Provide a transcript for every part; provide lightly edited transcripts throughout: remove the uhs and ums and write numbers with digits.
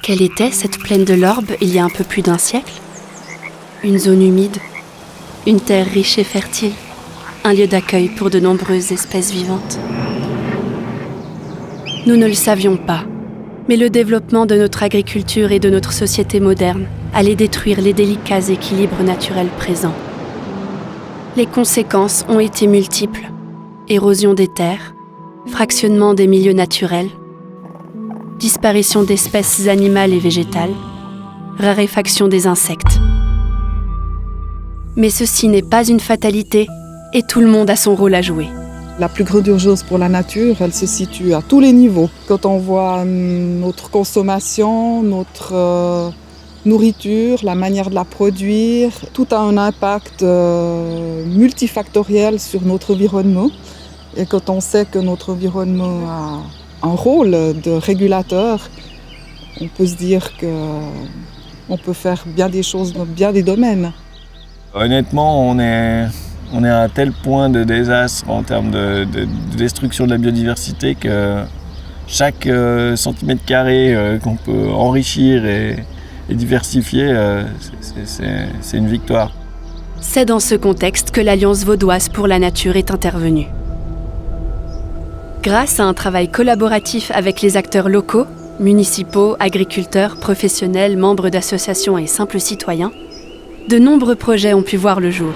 Quelle était cette plaine de l'Orbe il y a un peu plus d'un siècle? Une zone humide, une terre riche et fertile, un lieu d'accueil pour de nombreuses espèces vivantes. Nous ne le savions pas, mais le développement de notre agriculture et de notre société moderne allait détruire les délicats équilibres naturels présents. Les conséquences ont été multiples. Érosion des terres, fractionnement des milieux naturels, disparition d'espèces animales et végétales, raréfaction des insectes. Mais ceci n'est pas une fatalité et tout le monde a son rôle à jouer. La plus grande urgence pour la nature, elle se situe à tous les niveaux. Quand on voit notre consommation, notre nourriture, la manière de la produire, tout a un impact multifactoriel sur notre environnement. Et quand on sait que notre environnement a un rôle de régulateur, on peut se dire qu'on peut faire bien des choses dans bien des domaines. Honnêtement, on est à un tel point de désastre en termes de destruction de la biodiversité que chaque centimètre carré qu'on peut enrichir et diversifier, c'est une victoire. C'est dans ce contexte que l'Alliance vaudoise pour la nature est intervenue. Grâce à un travail collaboratif avec les acteurs locaux, municipaux, agriculteurs, professionnels, membres d'associations et simples citoyens, de nombreux projets ont pu voir le jour.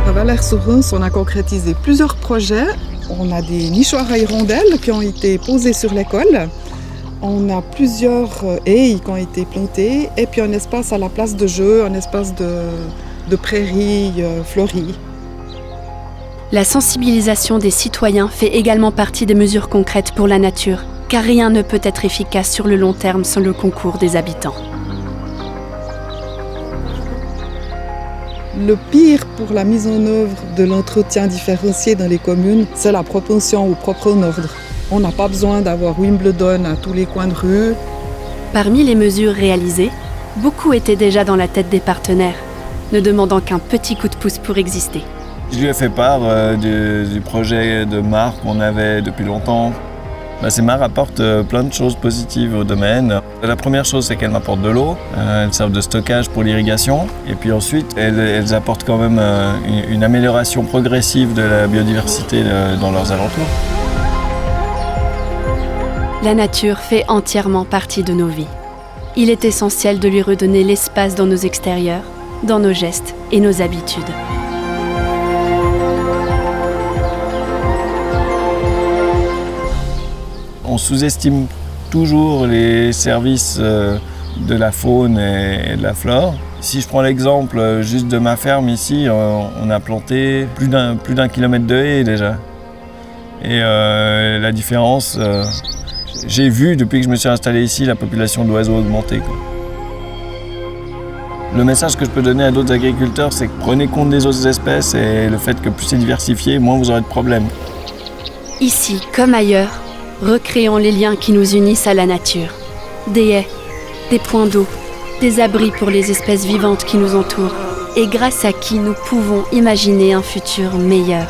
À Valeyres-sur-Rance, on a concrétisé plusieurs projets. On a des nichoirs à hirondelles qui ont été posés sur l'école. On a plusieurs haies qui ont été plantées et puis un espace à la place de jeu, un espace de prairies fleuries. La sensibilisation des citoyens fait également partie des mesures concrètes pour la nature, car rien ne peut être efficace sur le long terme sans le concours des habitants. Le pire pour la mise en œuvre de l'entretien différencié dans les communes, c'est la propension au propre ordre. On n'a pas besoin d'avoir Wimbledon à tous les coins de rue. Parmi les mesures réalisées, beaucoup étaient déjà dans la tête des partenaires, ne demandant qu'un petit coup de pouce pour exister. Je lui ai fait part du projet de Marc qu'on avait depuis longtemps. Ces mares apportent plein de choses positives au domaine. La première chose, c'est qu'elles m'apportent de l'eau. Elles servent de stockage pour l'irrigation. Et puis ensuite, elles apportent quand même une amélioration progressive de la biodiversité dans leurs alentours. La nature fait entièrement partie de nos vies. Il est essentiel de lui redonner l'espace dans nos extérieurs, dans nos gestes et nos habitudes. On sous-estime toujours les services de la faune et de la flore. Si je prends l'exemple juste de ma ferme ici, on a planté plus d'un kilomètre de haies déjà. Et la différence, j'ai vu depuis que je me suis installé ici, la population d'oiseaux augmenter, quoi. Le message que je peux donner à d'autres agriculteurs, c'est que prenez compte des autres espèces et le fait que plus c'est diversifié, moins vous aurez de problèmes. Ici, comme ailleurs, recréons les liens qui nous unissent à la nature. Des haies, des points d'eau, des abris pour les espèces vivantes qui nous entourent et grâce à qui nous pouvons imaginer un futur meilleur.